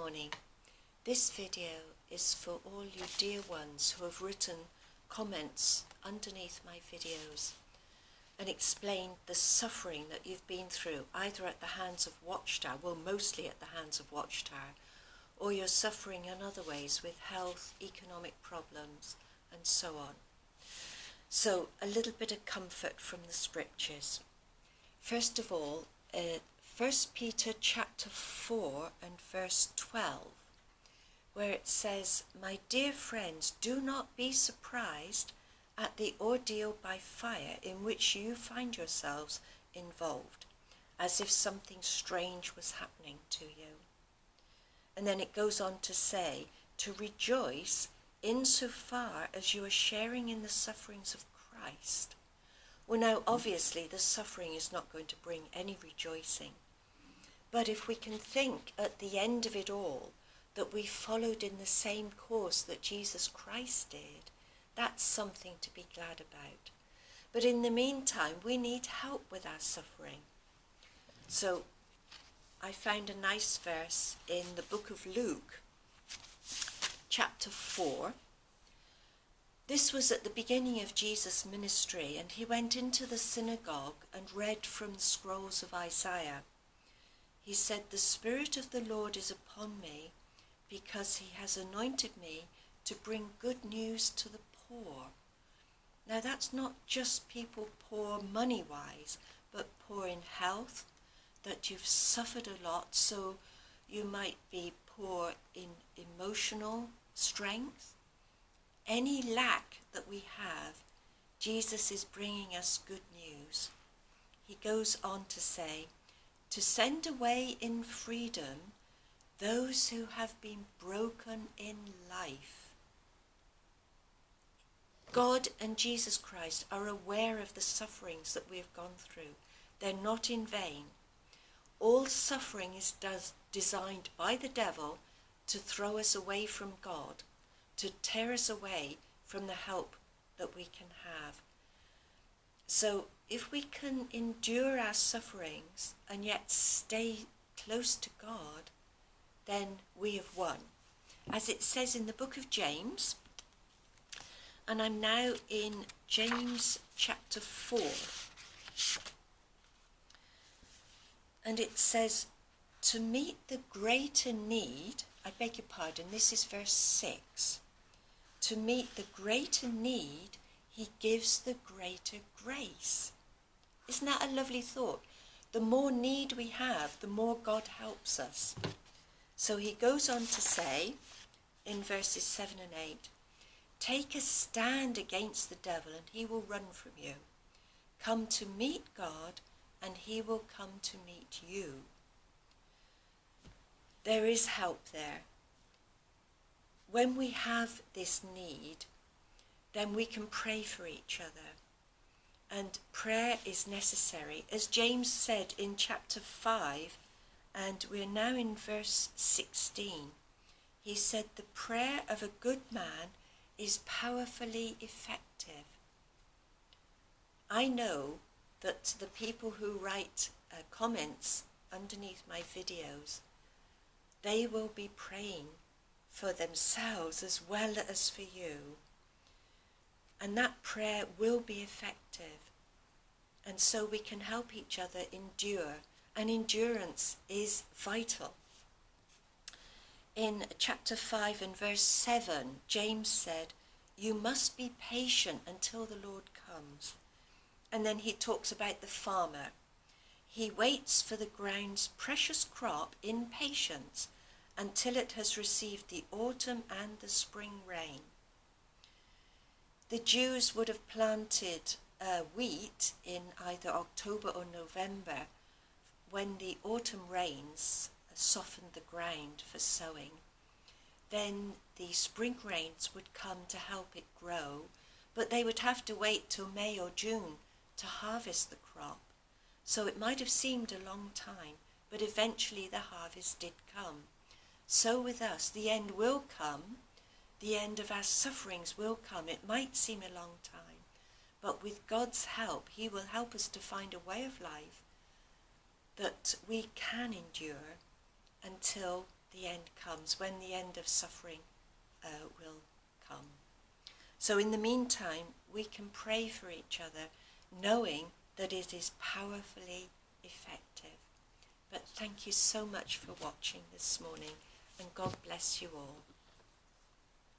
morning. This video is for all you dear ones who have written comments underneath my videos and explained the suffering that you've been through, either at the hands of Watchtower, well, mostly at the hands of Watchtower, or you're suffering in other ways with health, economic problems, and so on. So, a little bit of comfort from the scriptures. First of all, 1 Peter chapter 4 and verse 12, where it says, "My dear friends, do not be surprised at the ordeal by fire in which you find yourselves involved, as if something strange was happening to you." And then it goes on to say, to rejoice insofar as you are sharing in the sufferings of Christ. Well, now, obviously, the suffering is not going to bring any rejoicing. But if we can think at the end of it all that we followed in the same course that Jesus Christ did, that's something to be glad about. But in the meantime, we need help with our suffering. So I found a nice verse in the book of Luke, chapter 4. This was at the beginning of Jesus' ministry, and he went into the synagogue and read from the scrolls of Isaiah. He said, "The Spirit of the Lord is upon me, because he has anointed me to bring good news to the poor." Now that's not just people poor money-wise, but poor in health, that you've suffered a lot, so you might be poor in emotional strength. Any lack that we have, Jesus is bringing us good news. He goes on to say, to send away in freedom those who have been broken in life. God and Jesus Christ are aware of the sufferings that we have gone through. They're not in vain. All suffering is designed by the devil to throw us away from God, to tear us away from the help that we can have. So if we can endure our sufferings and yet stay close to God, then we have won. As it says in the book of James, and I'm now in James chapter 4, and it says, to meet the greater need, I beg your pardon, this is verse 6, to meet the greater need, he gives the greater grace. Isn't that a lovely thought? The more need we have, the more God helps us. So he goes on to say, in verses 7 and 8, take a stand against the devil and he will run from you. Come to meet God and he will come to meet you. There is help there. When we have this need, then we can pray for each other. And prayer is necessary. As James said in chapter 5, and we're now in verse 16, he said, the prayer of a good man is powerfully effective. I know that the people who write comments underneath my videos, they will be praying for themselves as well as for you. And that prayer will be effective. And so we can help each other endure. And endurance is vital. In chapter 5 and verse 7, James said, you must be patient until the Lord comes. And then he talks about the farmer. He waits for the ground's precious crop in patience until it has received the autumn and the spring rain. The Jews would have planted wheat in either October or November when the autumn rains softened the ground for sowing. Then the spring rains would come to help it grow, but they would have to wait till May or June to harvest the crop. So it might have seemed a long time, but eventually the harvest did come. So with us, the end will come. The end of our sufferings will come. It might seem a long time, but with God's help, he will help us to find a way of life that we can endure until the end comes, when the end of suffering will come. So in the meantime, we can pray for each other, knowing that it is powerfully effective. But thank you so much for watching this morning, and God bless you all.